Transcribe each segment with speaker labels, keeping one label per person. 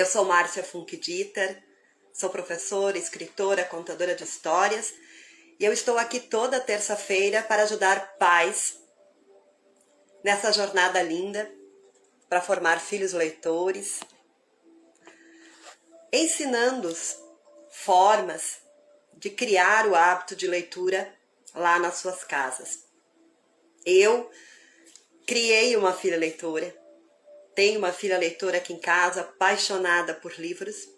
Speaker 1: Eu sou Márcia Funk-Dieter, sou professora, escritora, contadora de histórias e eu estou aqui toda terça-feira para ajudar pais nessa jornada linda para formar filhos leitores, ensinando-os formas de criar o hábito de leitura lá nas suas casas. Eu criei uma filha leitora, tenho uma filha leitora aqui em casa, apaixonada por livros,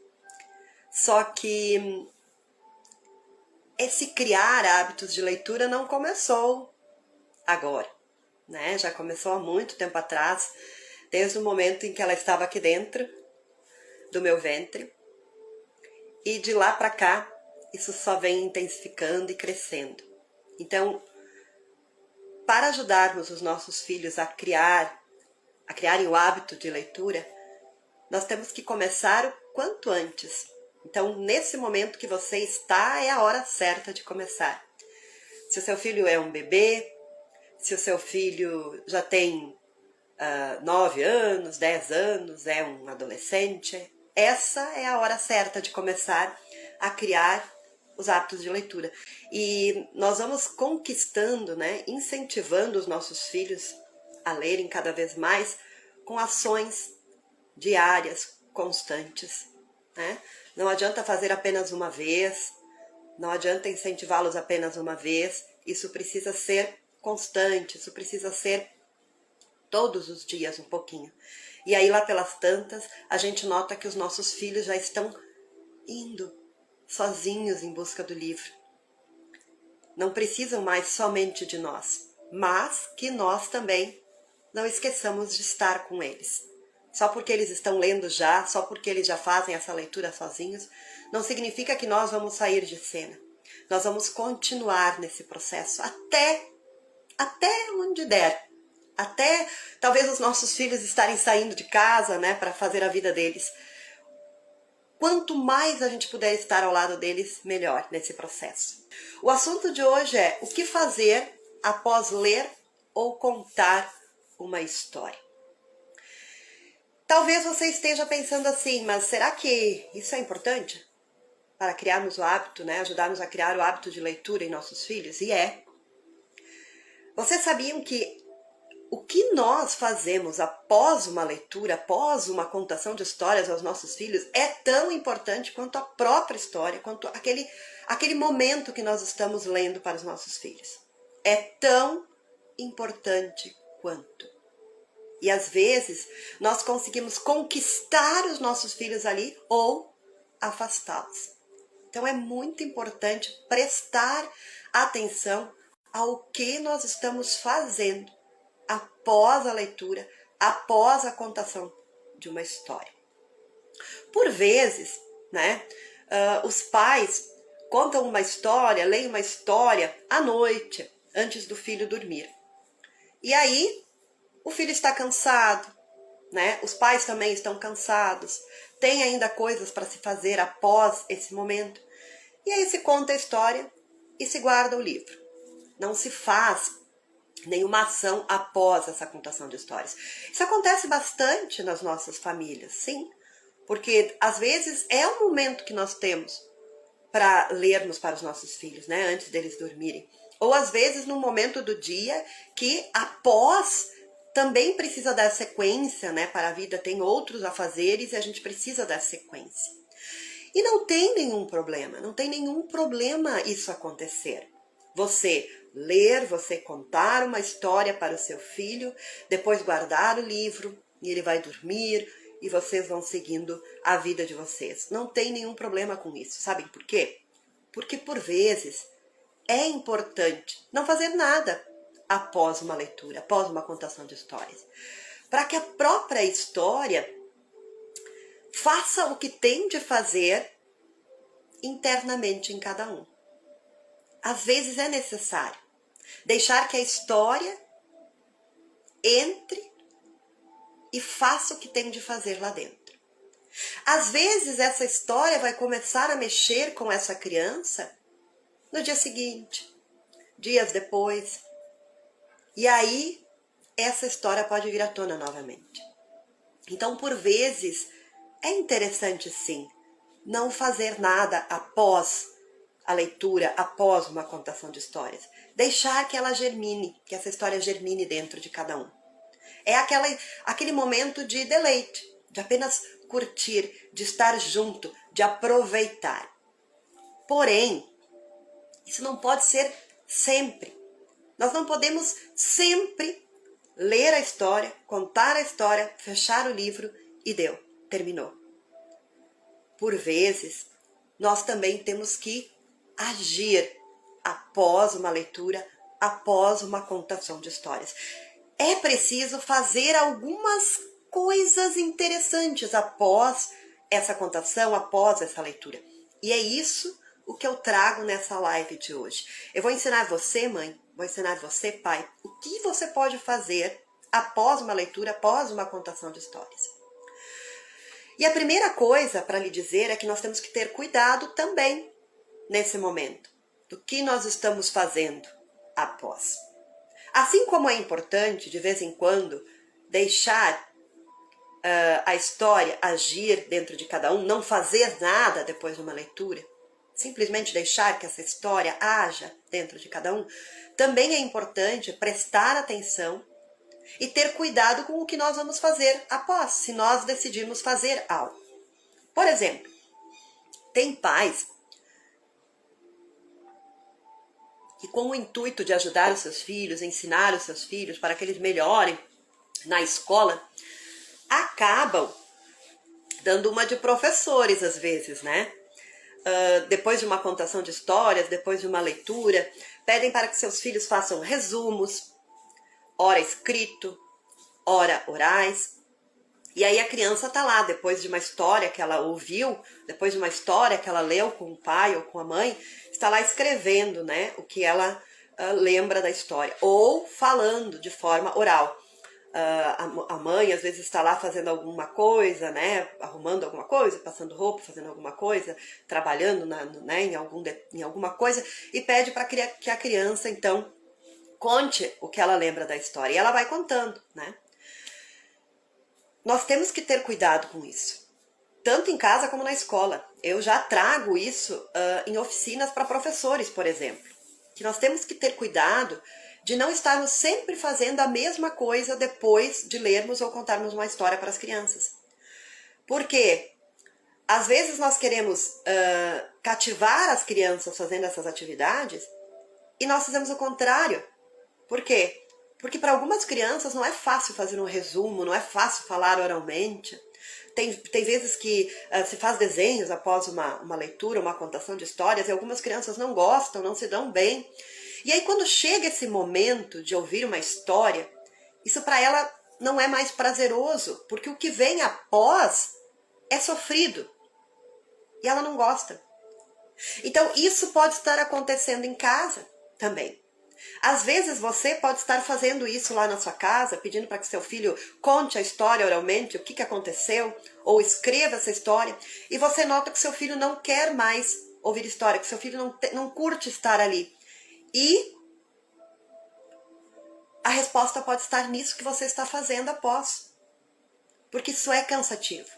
Speaker 1: só que esse criar hábitos de leitura não começou agora, né? Já começou há muito tempo atrás, desde o momento em que ela estava aqui dentro do meu ventre, e de lá para cá isso só vem intensificando e crescendo. Então, para ajudarmos os nossos filhos a criarem o hábito de leitura, nós temos que começar o quanto antes. Então, nesse momento que você está, é a hora certa de começar. Se o seu filho é um bebê, se o seu filho já tem 9 anos, 10 anos, é um adolescente, essa é a hora certa de começar a criar os hábitos de leitura. E nós vamos conquistando, né, incentivando os nossos filhos a lerem cada vez mais com ações diárias, constantes, né? Não adianta fazer apenas uma vez, não adianta incentivá-los apenas uma vez, isso precisa ser constante, isso precisa ser todos os dias um pouquinho. E aí lá pelas tantas, a gente nota que os nossos filhos já estão indo sozinhos em busca do livro. Não precisam mais somente de nós, mas que nós também não esqueçamos de estar com eles. Só porque eles estão lendo já, só porque eles já fazem essa leitura sozinhos, não significa que nós vamos sair de cena. Nós vamos continuar nesse processo até onde der. Até talvez os nossos filhos estarem saindo de casa, né, para fazer a vida deles. Quanto mais a gente puder estar ao lado deles, melhor nesse processo. O assunto de hoje é o que fazer após ler ou contar uma história. Talvez você esteja pensando assim, mas será que isso é importante para criarmos o hábito, né? Ajudarmos a criar o hábito de leitura em nossos filhos? E é. Vocês sabiam que o que nós fazemos após uma leitura, após uma contação de histórias aos nossos filhos, é tão importante quanto a própria história, quanto aquele momento que nós estamos lendo para os nossos filhos. É tão importante quanto. E às vezes nós conseguimos conquistar os nossos filhos ali ou afastá-los. Então é muito importante prestar atenção ao que nós estamos fazendo após a leitura, após a contação de uma história. Por vezes, né, os pais contam uma história, leem uma história à noite, antes do filho dormir. E aí, o filho está cansado, né? Os pais também estão cansados, tem ainda coisas para se fazer após esse momento. E aí se conta a história e se guarda o livro. Não se faz nenhuma ação após essa contação de histórias. Isso acontece bastante nas nossas famílias, sim, porque às vezes é o momento que nós temos para lermos para os nossos filhos, né, antes deles dormirem. Ou às vezes no momento do dia que após também precisa dar sequência, né, para a vida, tem outros afazeres e a gente precisa dar sequência. E não tem nenhum problema isso acontecer. Você ler, você contar uma história para o seu filho, depois guardar o livro e ele vai dormir e vocês vão seguindo a vida de vocês. Não tem nenhum problema com isso. Sabem por quê? Porque por vezes é importante não fazer nada após uma leitura, após uma contação de histórias, para que a própria história faça o que tem de fazer internamente em cada um. Às vezes é necessário deixar que a história entre e faça o que tem de fazer lá dentro. Às vezes essa história vai começar a mexer com essa criança no dia seguinte, dias depois. E aí essa história pode vir à tona novamente. Então, por vezes, é interessante sim não fazer nada após a leitura, após uma contação de histórias. Deixar que ela germine, que essa história germine dentro de cada um. É aquele momento de deleite, de apenas curtir, de estar junto, de aproveitar. Porém, isso não pode ser sempre. Nós não podemos sempre ler a história, contar a história, fechar o livro e deu, terminou. Por vezes, nós também temos que agir após uma leitura, após uma contação de histórias. É preciso fazer algumas coisas interessantes após essa contação, após essa leitura. E é isso o que eu trago nessa live de hoje. Eu vou ensinar você, mãe, vou ensinar você, pai, o que você pode fazer após uma leitura, após uma contação de histórias. E a primeira coisa para lhe dizer é que nós temos que ter cuidado também nesse momento do que nós estamos fazendo após. Assim como é importante, de vez em quando, deixar a história agir dentro de cada um, não fazer nada depois de uma leitura, simplesmente deixar que essa história haja dentro de cada um, também é importante prestar atenção e ter cuidado com o que nós vamos fazer após, se nós decidirmos fazer algo. Por exemplo, tem pais que, com o intuito de ajudar os seus filhos, ensinar os seus filhos para que eles melhorem na escola, acabam dando uma de professores às vezes, né? Depois de uma contação de histórias, depois de uma leitura, pedem para que seus filhos façam resumos, ora escrito, ora orais. E aí a criança tá lá, depois de uma história que ela ouviu, depois de uma história que ela leu com o pai ou com a mãe, está lá escrevendo, né, o que ela lembra da história, ou falando de forma oral. A mãe às vezes está lá fazendo alguma coisa, né, arrumando alguma coisa, passando roupa, fazendo alguma coisa, trabalhando em alguma coisa, e pede para que a criança, então, conte o que ela lembra da história. E ela vai contando, né? Nós temos que ter cuidado com isso, tanto em casa como na escola. Eu já trago isso em oficinas para professores, por exemplo, que nós temos que ter cuidado de não estarmos sempre fazendo a mesma coisa depois de lermos ou contarmos uma história para as crianças. Porque às vezes nós queremos cativar as crianças fazendo essas atividades e nós fazemos o contrário. Por quê? Porque para algumas crianças não é fácil fazer um resumo, não é fácil falar oralmente. Tem vezes que se faz desenhos após uma leitura, uma contação de histórias, e algumas crianças não gostam, não se dão bem. E aí quando chega esse momento de ouvir uma história, isso para ela não é mais prazeroso, porque o que vem após é sofrido. E ela não gosta. Então isso pode estar acontecendo em casa também. Às vezes você pode estar fazendo isso lá na sua casa, pedindo para que seu filho conte a história oralmente, o que aconteceu, ou escreva essa história, e você nota que seu filho não quer mais ouvir história, que seu filho não curte estar ali. E a resposta pode estar nisso que você está fazendo após, porque isso é cansativo.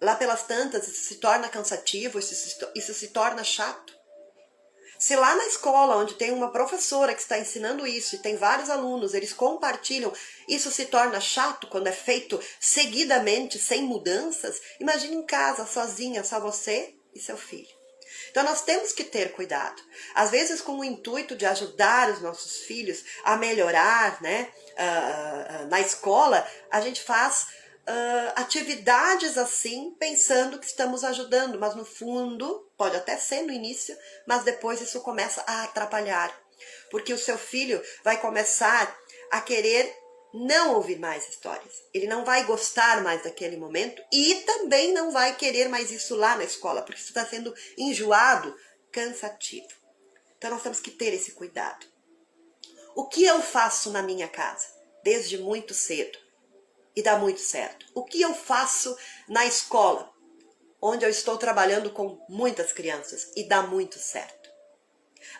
Speaker 1: Lá pelas tantas, isso se torna cansativo, isso se torna chato. Se lá na escola, onde tem uma professora que está ensinando isso e tem vários alunos, eles compartilham, isso se torna chato quando é feito seguidamente, sem mudanças, imagine em casa, sozinha, só você e seu filho. Então nós temos que ter cuidado. Às vezes com o intuito de ajudar os nossos filhos a melhorar, né, na escola, a gente faz atividades assim, pensando que estamos ajudando, mas no fundo, pode até ser no início, mas depois isso começa a atrapalhar, porque o seu filho vai começar a querer não ouvir mais histórias, ele não vai gostar mais daquele momento e também não vai querer mais isso lá na escola, porque isso está sendo enjoado, cansativo. Então nós temos que ter esse cuidado. O que eu faço na minha casa, desde muito cedo, e dá muito certo? O que eu faço na escola, onde eu estou trabalhando com muitas crianças, e dá muito certo?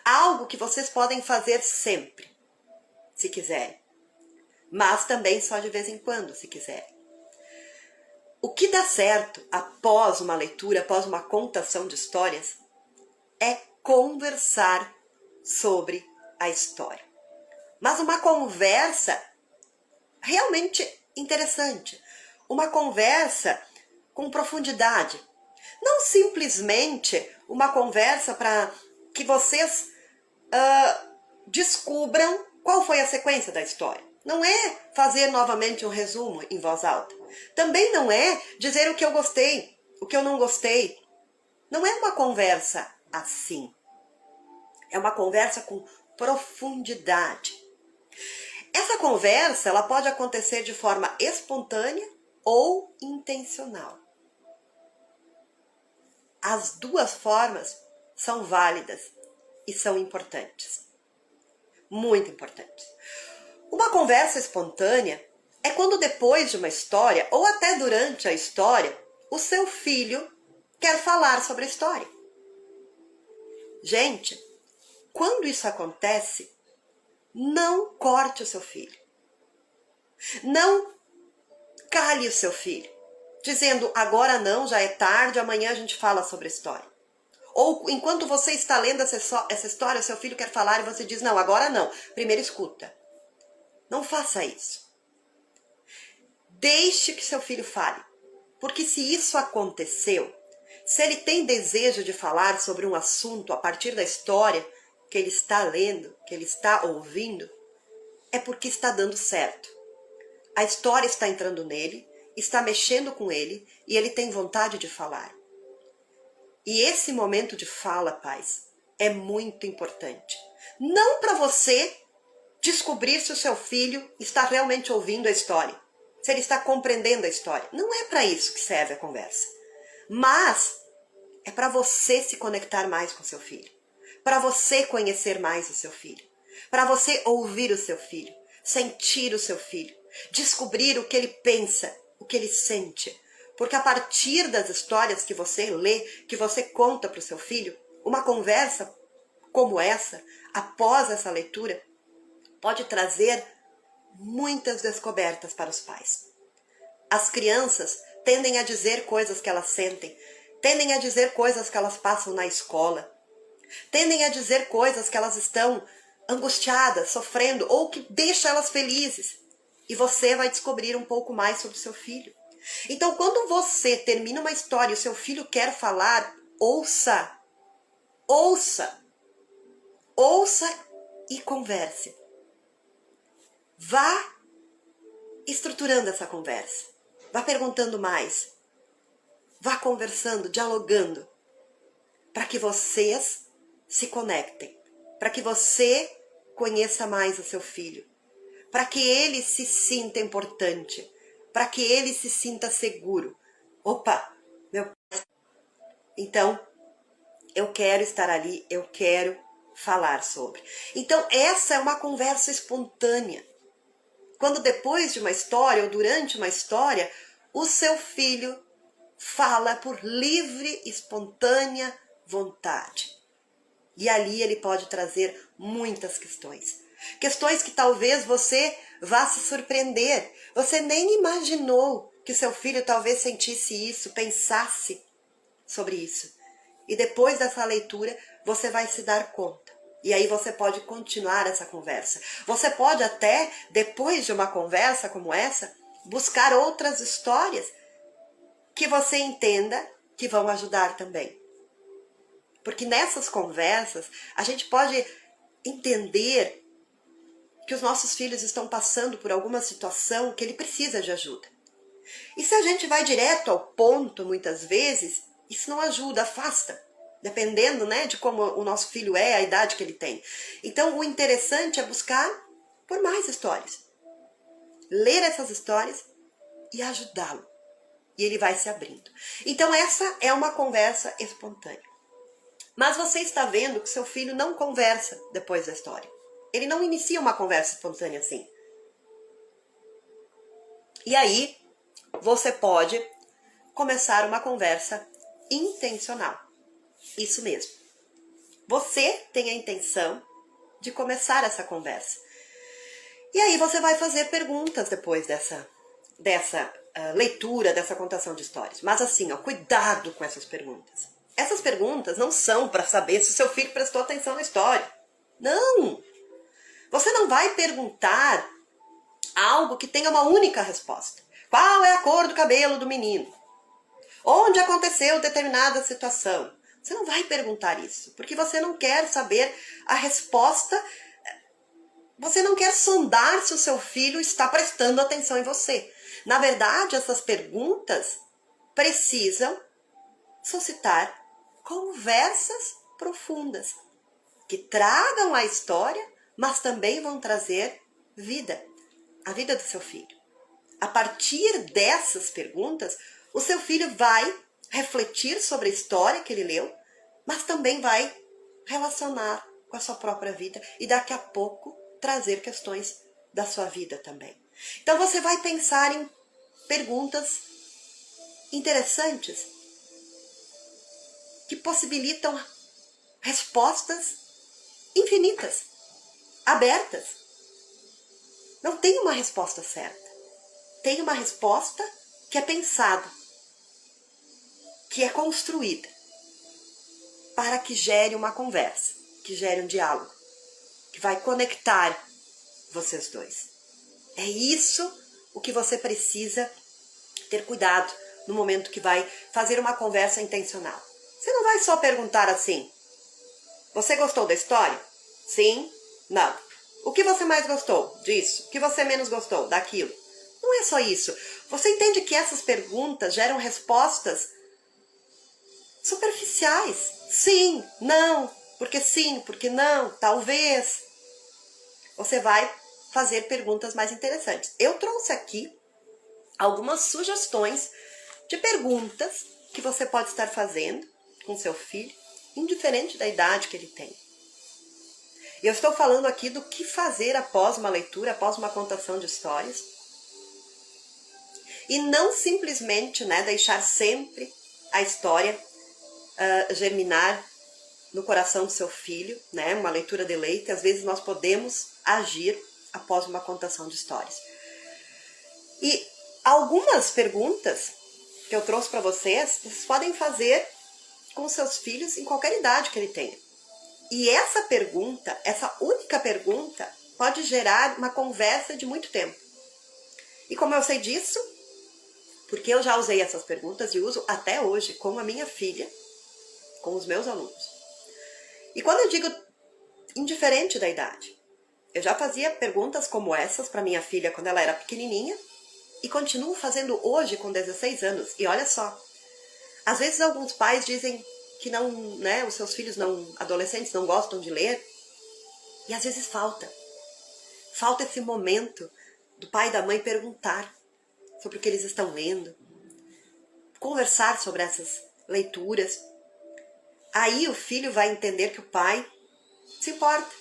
Speaker 1: Algo que vocês podem fazer sempre, se quiserem, mas também só de vez em quando, se quiserem. O que dá certo após uma leitura, após uma contação de histórias, é conversar sobre a história. Mas uma conversa realmente interessante, uma conversa com profundidade. Não simplesmente uma conversa para que vocês descubram qual foi a sequência da história. Não é fazer novamente um resumo em voz alta. Também não é dizer o que eu gostei, o que eu não gostei. Não é uma conversa assim. É uma conversa com profundidade. Essa conversa, ela pode acontecer de forma espontânea ou intencional. As duas formas são válidas e são importantes. Muito importantes. Uma conversa espontânea é quando depois de uma história, ou até durante a história, o seu filho quer falar sobre a história. Gente, quando isso acontece, não corte o seu filho. Não cale o seu filho, dizendo agora não, já é tarde, amanhã a gente fala sobre a história. Ou enquanto você está lendo essa história, o seu filho quer falar e você diz não, agora não, primeiro escuta. Não faça isso. Deixe que seu filho fale, porque se isso aconteceu, se ele tem desejo de falar sobre um assunto a partir da história que ele está lendo, que ele está ouvindo, é porque está dando certo. A história está entrando nele, está mexendo com ele e ele tem vontade de falar. E esse momento de fala, pais, é muito importante. Não para você descobrir se o seu filho está realmente ouvindo a história, se ele está compreendendo a história. Não é para isso que serve a conversa. Mas é para você se conectar mais com seu filho, para você conhecer mais o seu filho, para você ouvir o seu filho, sentir o seu filho, descobrir o que ele pensa, o que ele sente. Porque a partir das histórias que você lê, que você conta para o seu filho, uma conversa como essa, após essa leitura, pode trazer muitas descobertas para os pais. As crianças tendem a dizer coisas que elas sentem, tendem a dizer coisas que elas passam na escola, tendem a dizer coisas que elas estão angustiadas, sofrendo, ou que deixa elas felizes. E você vai descobrir um pouco mais sobre o seu filho. Então, quando você termina uma história e o seu filho quer falar, ouça. Ouça. Ouça e converse. Vá estruturando essa conversa. Vá perguntando mais. Vá conversando, dialogando. Para que vocês se conectem. Para que você conheça mais o seu filho. Para que ele se sinta importante. Para que ele se sinta seguro. Opa, meu pai. Então, eu quero estar ali, eu quero falar sobre. Então, essa é uma conversa espontânea. Quando depois de uma história ou durante uma história, o seu filho fala por livre, espontânea vontade. E ali ele pode trazer muitas questões. Questões que talvez você vá se surpreender. Você nem imaginou que seu filho talvez sentisse isso, pensasse sobre isso. E depois dessa leitura, você vai se dar conta. E aí você pode continuar essa conversa. Você pode até, depois de uma conversa como essa, buscar outras histórias que você entenda que vão ajudar também. Porque nessas conversas, a gente pode entender que os nossos filhos estão passando por alguma situação que ele precisa de ajuda. E se a gente vai direto ao ponto, muitas vezes, isso não ajuda, afasta. Dependendo, né, de como o nosso filho é, a idade que ele tem. Então, o interessante é buscar por mais histórias. Ler essas histórias e ajudá-lo. E ele vai se abrindo. Então, essa é uma conversa espontânea. Mas você está vendo que seu filho não conversa depois da história. Ele não inicia uma conversa espontânea assim. E aí, você pode começar uma conversa intencional. Isso mesmo. Você tem a intenção de começar essa conversa. E aí você vai fazer perguntas depois dessa leitura, dessa contação de histórias. Mas assim, ó, cuidado com essas perguntas. Essas perguntas não são para saber se o seu filho prestou atenção na história. Não! Você não vai perguntar algo que tenha uma única resposta. Qual é a cor do cabelo do menino? Onde aconteceu determinada situação? Você não vai perguntar isso, porque você não quer saber a resposta, você não quer sondar se o seu filho está prestando atenção em você. Na verdade, essas perguntas precisam suscitar conversas profundas, que tragam a história, mas também vão trazer vida, a vida do seu filho. A partir dessas perguntas, o seu filho vai refletir sobre a história que ele leu, mas também vai relacionar com a sua própria vida e daqui a pouco trazer questões da sua vida também. Então você vai pensar em perguntas interessantes que possibilitam respostas infinitas, abertas. Não tem uma resposta certa. Tem uma resposta que é pensada, que é construída, para que gere uma conversa, que gere um diálogo, que vai conectar vocês dois. É isso o que você precisa ter cuidado no momento que vai fazer uma conversa intencional. Você não vai só perguntar assim: você gostou da história? Sim? Não. O que você mais gostou disso? O que você menos gostou daquilo? Não é só isso. Você entende que essas perguntas geram respostas superficiais. Sim, não, porque não, talvez. Você vai fazer perguntas mais interessantes. Eu trouxe aqui algumas sugestões de perguntas que você pode estar fazendo com seu filho, indiferente da idade que ele tem. E eu estou falando aqui do que fazer após uma leitura, após uma contação de histórias. E não simplesmente, deixar sempre a história germinar no coração do seu filho, uma leitura de leite. Às vezes nós podemos agir após uma contação de histórias. E algumas perguntas que eu trouxe para vocês podem fazer com seus filhos em qualquer idade que ele tenha. E essa pergunta, essa única pergunta, pode gerar uma conversa de muito tempo. E como eu sei disso? Porque eu já usei essas perguntas e uso até hoje com a minha filha, com os meus alunos. E quando eu digo indiferente da idade, eu já fazia perguntas como essas para minha filha quando ela era pequenininha e continuo fazendo hoje com 16 anos. E olha só, às vezes alguns pais dizem que não, os seus filhos adolescentes não gostam de ler, e às vezes falta esse momento do pai e da mãe perguntar sobre o que eles estão lendo, conversar sobre essas leituras. Aí o filho vai entender que o pai se importa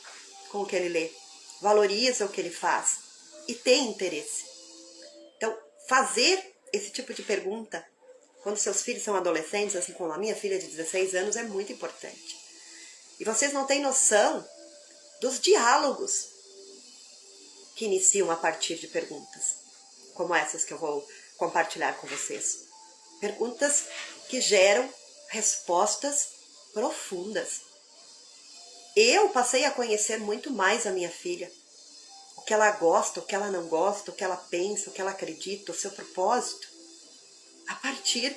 Speaker 1: com o que ele lê, valoriza o que ele faz e tem interesse. Então, fazer esse tipo de pergunta quando seus filhos são adolescentes, assim como a minha filha de 16 anos, é muito importante. E vocês não têm noção dos diálogos que iniciam a partir de perguntas como essas que eu vou compartilhar com vocês. Perguntas que geram respostas profundas. Eu passei a conhecer muito mais a minha filha. O que ela gosta, o que ela não gosta, o que ela pensa, o que ela acredita, o seu propósito, a partir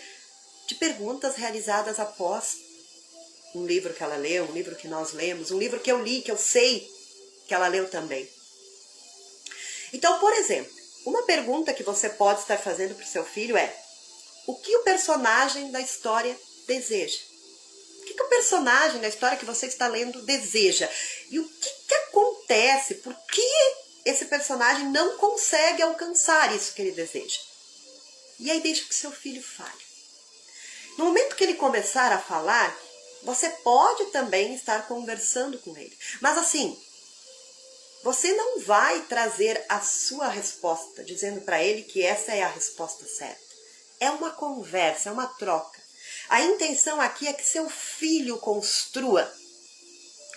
Speaker 1: de perguntas realizadas após um livro que ela leu, um livro que nós lemos, um livro que eu li, que eu sei que ela leu também. Então, por exemplo, uma pergunta que você pode estar fazendo para o seu filho é: o que o personagem da história deseja? O que o personagem da história que você está lendo deseja? E o que acontece? Por que esse personagem não consegue alcançar isso que ele deseja? E aí deixa que o seu filho fale. No momento que ele começar a falar, você pode também estar conversando com ele. Mas assim, você não vai trazer a sua resposta, dizendo para ele que essa é a resposta certa. É uma conversa, é uma troca. A intenção aqui é que seu filho construa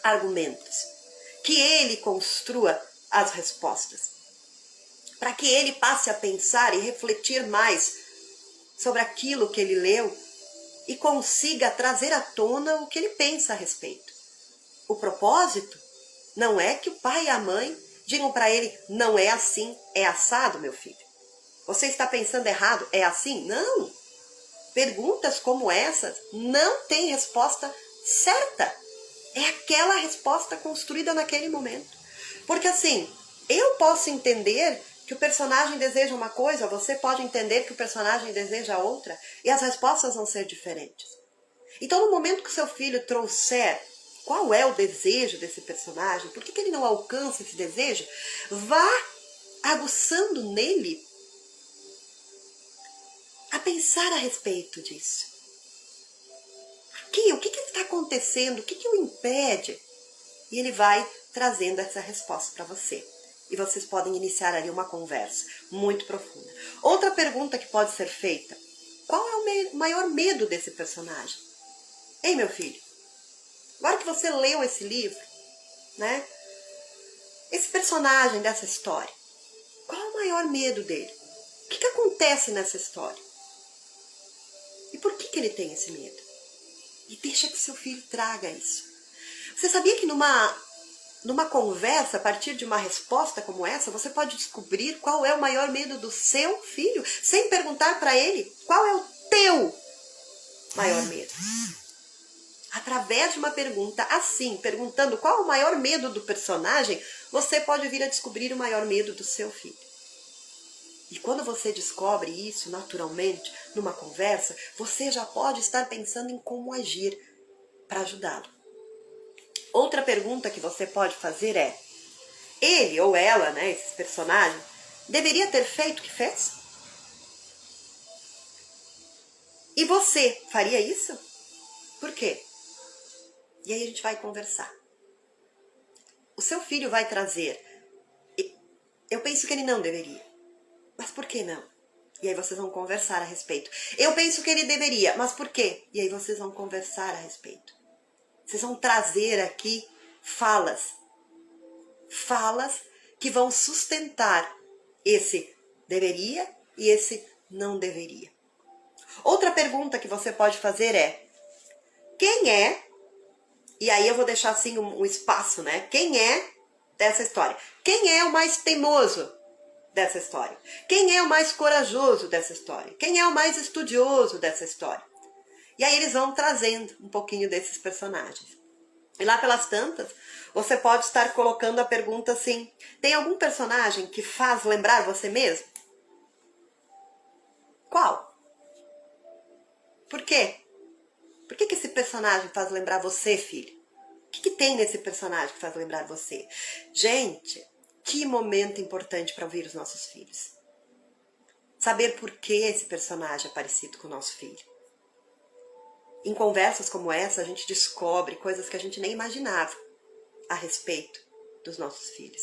Speaker 1: argumentos, que ele construa as respostas. para que ele passe a pensar e refletir mais sobre aquilo que ele leu e consiga trazer à tona o que ele pensa a respeito. O propósito não é que o pai e a mãe digam para ele, não é assim, é assado, meu filho. Você está pensando errado, é assim? Não! Perguntas como essas não têm resposta certa. É aquela resposta construída naquele momento. Porque assim, eu posso entender que o personagem deseja uma coisa, você pode entender que o personagem deseja outra, e as respostas vão ser diferentes. Então, no momento que o seu filho trouxer qual é o desejo desse personagem, por que ele não alcança esse desejo, vá aguçando nele a pensar a respeito disso. O que está acontecendo? O que o impede? E ele vai trazendo essa resposta para você. E vocês podem iniciar ali uma conversa muito profunda. Outra pergunta que pode ser feita. Qual é o maior medo desse personagem? Ei, meu filho, agora que você leu esse livro, né? Esse personagem dessa história, qual é o maior medo dele? O que acontece nessa história? E por que ele tem esse medo? E deixa que seu filho traga isso. Você sabia que numa conversa, a partir de uma resposta como essa, você pode descobrir qual é o maior medo do seu filho, sem perguntar para ele qual é o teu maior medo. Através de uma pergunta assim, perguntando qual é o maior medo do personagem, você pode vir a descobrir o maior medo do seu filho. E quando você descobre isso naturalmente, numa conversa, você já pode estar pensando em como agir para ajudá-lo. Outra pergunta que você pode fazer é, ele ou ela, né, esse personagem, deveria ter feito o que fez? E você faria isso? Por quê? E aí a gente vai conversar. O seu filho vai trazer, eu penso que ele não deveria. Mas por que não? E aí vocês vão conversar a respeito. Eu penso que ele deveria, mas por quê? E aí vocês vão conversar a respeito. Vocês vão trazer aqui falas. Falas que vão sustentar esse deveria e esse não deveria. Outra pergunta que você pode fazer é, quem é, e aí eu vou deixar assim um espaço, né? Quem é dessa história? Quem é o mais teimoso dessa história? Quem é o mais corajoso dessa história? Quem é o mais estudioso dessa história? E aí eles vão trazendo um pouquinho desses personagens. E lá pelas tantas, você pode estar colocando a pergunta assim, tem algum personagem que faz lembrar você mesmo? Qual? Por quê? Por que esse personagem faz lembrar você, filho? O que tem nesse personagem que faz lembrar você? Gente, que momento importante para ouvir os nossos filhos. Saber por que esse personagem é parecido com o nosso filho. Em conversas como essa, a gente descobre coisas que a gente nem imaginava a respeito dos nossos filhos.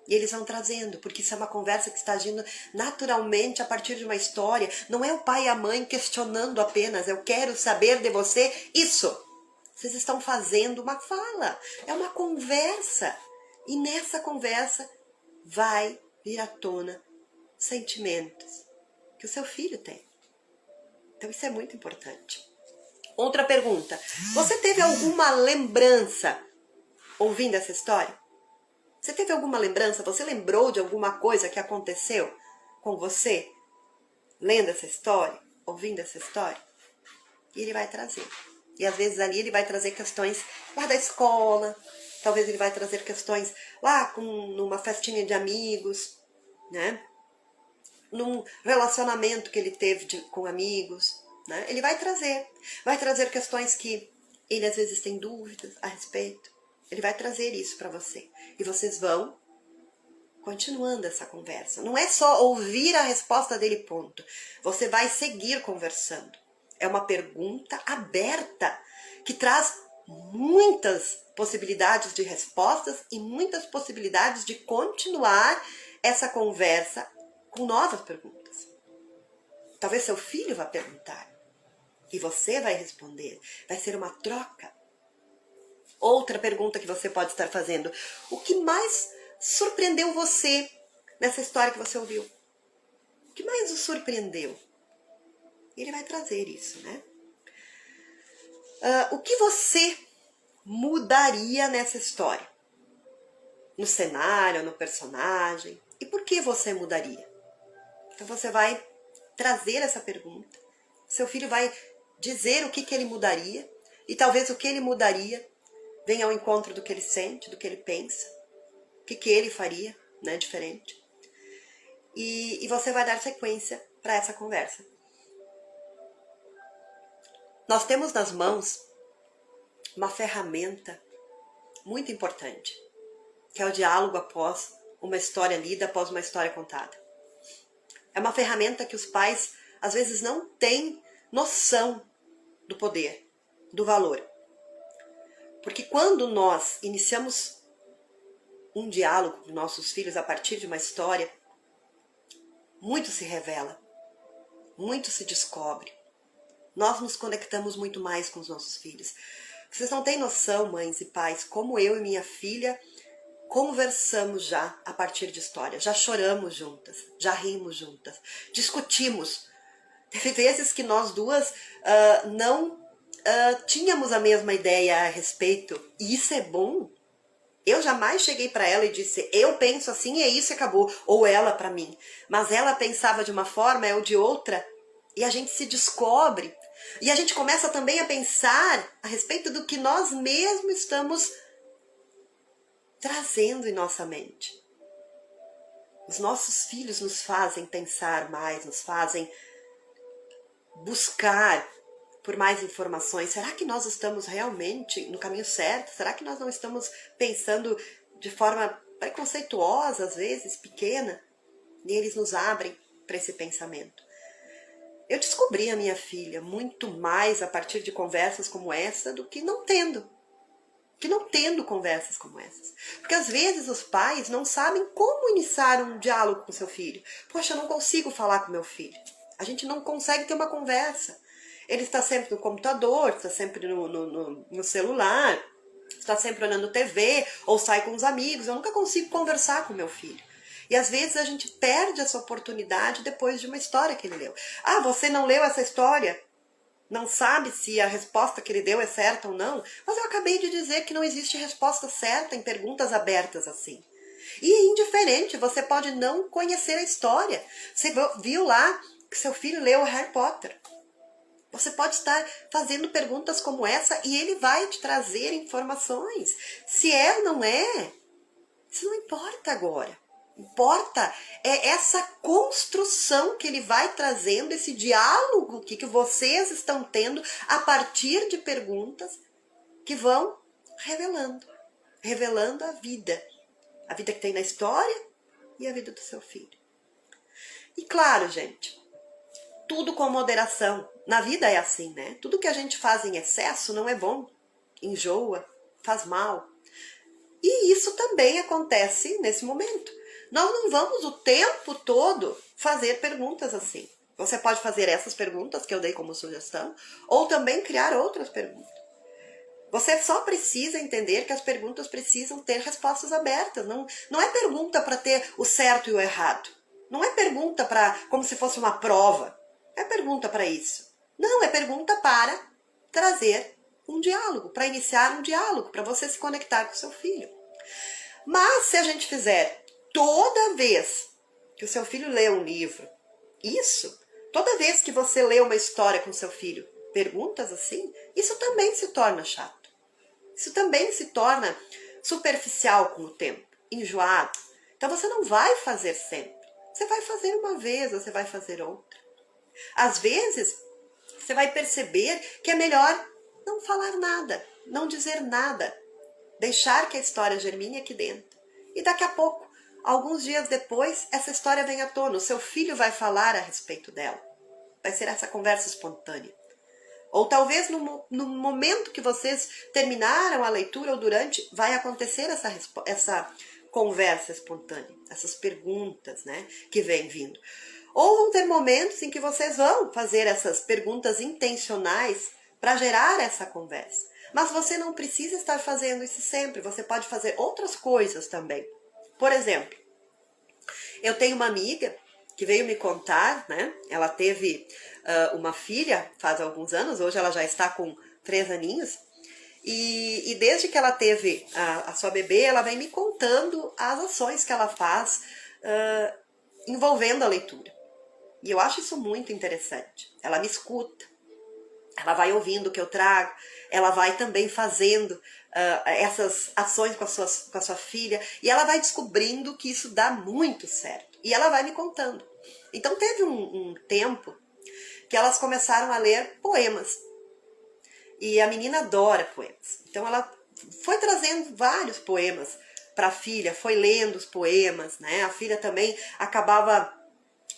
Speaker 1: E eles vão trazendo, porque isso é uma conversa que está agindo naturalmente a partir de uma história. Não é o pai e a mãe questionando apenas, eu quero saber de você isso. Vocês estão fazendo uma fala, é uma conversa. E nessa conversa vai vir à tona sentimentos que o seu filho tem. Então isso é muito importante. Outra pergunta. Você teve alguma lembrança ouvindo essa história? Você teve alguma lembrança? Você lembrou de alguma coisa que aconteceu com você? Lendo essa história? Ouvindo essa história? E ele vai trazer. E às vezes ali ele vai trazer questões lá da escola. Talvez ele vai trazer questões lá numa festinha de amigos, né? Num relacionamento que ele teve com amigos, né? Ele vai trazer questões que ele às vezes tem dúvidas a respeito. Ele vai trazer isso para você. E vocês vão continuando essa conversa. Não é só ouvir a resposta dele, ponto. Você vai seguir conversando. É uma pergunta aberta que traz muitas possibilidades de respostas e muitas possibilidades de continuar essa conversa com novas perguntas. Talvez seu filho vá perguntar e você vai responder. Vai ser uma troca. Outra pergunta que você pode estar fazendo. O que mais surpreendeu você nessa história que você ouviu? O que mais o surpreendeu? Ele vai trazer isso, né? O que você mudaria nessa história? No cenário, no personagem? E por que você mudaria? Então você vai trazer essa pergunta. Seu filho vai dizer o que ele mudaria. E talvez o que ele mudaria venha ao encontro do que ele sente, do que ele pensa. O que ele faria, né, diferente. E você vai dar sequência para essa conversa. Nós temos nas mãos uma ferramenta muito importante, que é o diálogo após uma história lida, após uma história contada. É uma ferramenta que os pais, às vezes, não têm noção do poder, do valor. Porque quando nós iniciamos um diálogo com nossos filhos a partir de uma história, muito se revela, muito se descobre. Nós nos conectamos muito mais com os nossos filhos. Vocês não têm noção, mães e pais, como eu e minha filha conversamos já a partir de história. Já choramos juntas, já rimos juntas, discutimos. Teve vezes que nós duas não tínhamos a mesma ideia a respeito. E isso é bom. Eu jamais cheguei para ela e disse, eu penso assim e é isso e acabou. Ou ela para mim. Mas ela pensava de uma forma, eu de outra. E a gente se descobre. E a gente começa também a pensar a respeito do que nós mesmos estamos trazendo em nossa mente. Os nossos filhos nos fazem pensar mais, nos fazem buscar por mais informações. Será que nós estamos realmente no caminho certo? Será que nós não estamos pensando de forma preconceituosa, às vezes, pequena? E eles nos abrem para esse pensamento. Eu descobri a minha filha muito mais a partir de conversas como essa do que não tendo conversas como essas. Porque às vezes os pais não sabem como iniciar um diálogo com seu filho. Poxa, eu não consigo falar com meu filho. A gente não consegue ter uma conversa. Ele está sempre no computador, está sempre no celular, está sempre olhando TV ou sai com os amigos. Eu nunca consigo conversar com meu filho. E às vezes a gente perde essa oportunidade depois de uma história que ele leu. Ah, você não leu essa história? Não sabe se a resposta que ele deu é certa ou não? Mas eu acabei de dizer que não existe resposta certa em perguntas abertas assim. E é indiferente, você pode não conhecer a história. Você viu lá que seu filho leu Harry Potter. Você pode estar fazendo perguntas como essa e ele vai te trazer informações. Se é ou não é, isso não importa agora. Importa é essa construção que ele vai trazendo, esse diálogo que vocês estão tendo a partir de perguntas que vão revelando a vida que tem na história e a vida do seu filho. E claro, gente, tudo com moderação. Na vida é assim, né? Tudo que a gente faz em excesso não é bom, enjoa, faz mal. E isso também acontece nesse momento. Nós não vamos o tempo todo fazer perguntas assim. Você pode fazer essas perguntas que eu dei como sugestão, ou também criar outras perguntas. Você só precisa entender que as perguntas precisam ter respostas abertas. Não é pergunta para ter o certo e o errado. Não é pergunta para como se fosse uma prova. É pergunta para isso. Não, é pergunta para trazer um diálogo, para iniciar um diálogo, para você se conectar com o seu filho. Mas se a gente fizer toda vez que o seu filho lê um livro, toda vez que você lê uma história com seu filho, perguntas assim, isso também se torna chato. Isso também se torna superficial com o tempo, enjoado. Então você não vai fazer sempre. Você vai fazer uma vez, você vai fazer outra. Às vezes, você vai perceber que é melhor não falar nada, não dizer nada, deixar que a história germine aqui dentro. E daqui a pouco, alguns dias depois, essa história vem à tona, o seu filho vai falar a respeito dela. Vai ser essa conversa espontânea. Ou talvez no momento que vocês terminaram a leitura ou durante, vai acontecer essa conversa espontânea, essas perguntas, né, que vêm vindo. Ou vão ter momentos em que vocês vão fazer essas perguntas intencionais para gerar essa conversa. Mas você não precisa estar fazendo isso sempre, você pode fazer outras coisas também. Por exemplo, Eu tenho uma amiga que veio me contar, né? Ela teve uma filha faz alguns anos, hoje ela já está com 3 aninhos, e desde que ela teve a sua bebê, ela vem me contando as ações que ela faz envolvendo a leitura. E eu acho isso muito interessante. Ela me escuta, ela vai ouvindo o que eu trago, ela vai também fazendo essas ações com a sua filha, e ela vai descobrindo que isso dá muito certo. E ela vai me contando. Então teve um tempo que elas começaram a ler poemas. E a menina adora poemas. Então ela foi trazendo vários poemas para a filha, foi lendo os poemas, né? A filha também acabava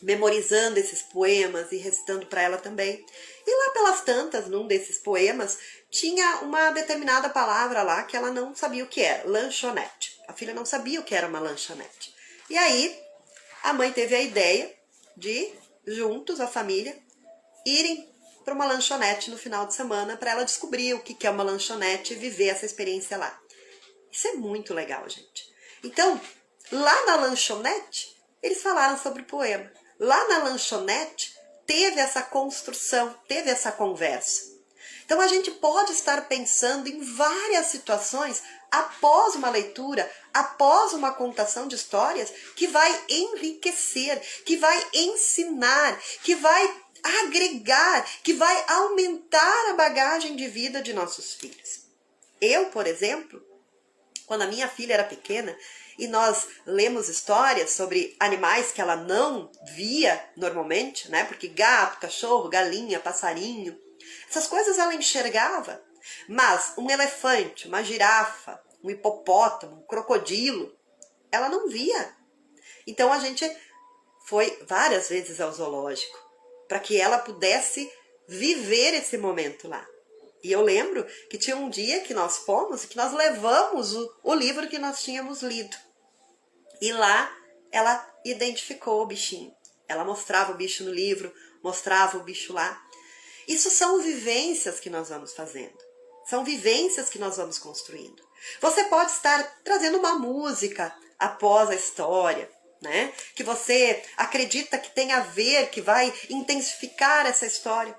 Speaker 1: memorizando esses poemas e recitando para ela também. E lá pelas tantas, num desses poemas, tinha uma determinada palavra lá que ela não sabia o que era, lanchonete. A filha não sabia o que era uma lanchonete. E aí, a mãe teve a ideia de, juntos, a família, irem para uma lanchonete no final de semana para ela descobrir o que é uma lanchonete e viver essa experiência lá. Isso é muito legal, gente. Então, lá na lanchonete, eles falaram sobre o poema. Lá na lanchonete, teve essa construção, teve essa conversa. Então, a gente pode estar pensando em várias situações após uma leitura, após uma contação de histórias, que vai enriquecer, que vai ensinar, que vai agregar, que vai aumentar a bagagem de vida de nossos filhos. Eu, por exemplo, quando a minha filha era pequena e nós lemos histórias sobre animais que ela não via normalmente, né? Porque gato, cachorro, galinha, passarinho, essas coisas ela enxergava. Mas um elefante, uma girafa, um hipopótamo, um crocodilo, ela não via. Então a gente foi várias vezes ao zoológico para que ela pudesse viver esse momento lá. E eu lembro que tinha um dia que nós fomos e que nós levamos o livro que nós tínhamos lido. E lá ela identificou o bichinho. Ela mostrava o bicho no livro, mostrava o bicho lá. Isso são vivências que nós vamos fazendo. São vivências que nós vamos construindo. Você pode estar trazendo uma música após a história, né? Que você acredita que tem a ver, que vai intensificar essa história.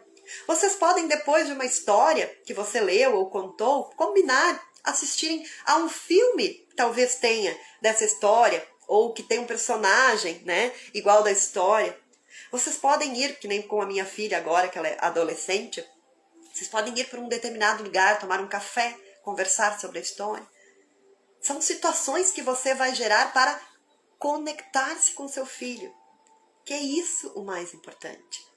Speaker 1: Vocês podem, depois de uma história que você leu ou contou, combinar, assistirem a um filme que talvez tenha dessa história, ou que tem um personagem, né, igual da história. Vocês podem ir, que nem com a minha filha agora, que ela é adolescente, vocês podem ir para um determinado lugar, tomar um café, conversar sobre a história. São situações que você vai gerar para conectar-se com seu filho. Que é isso o mais importante.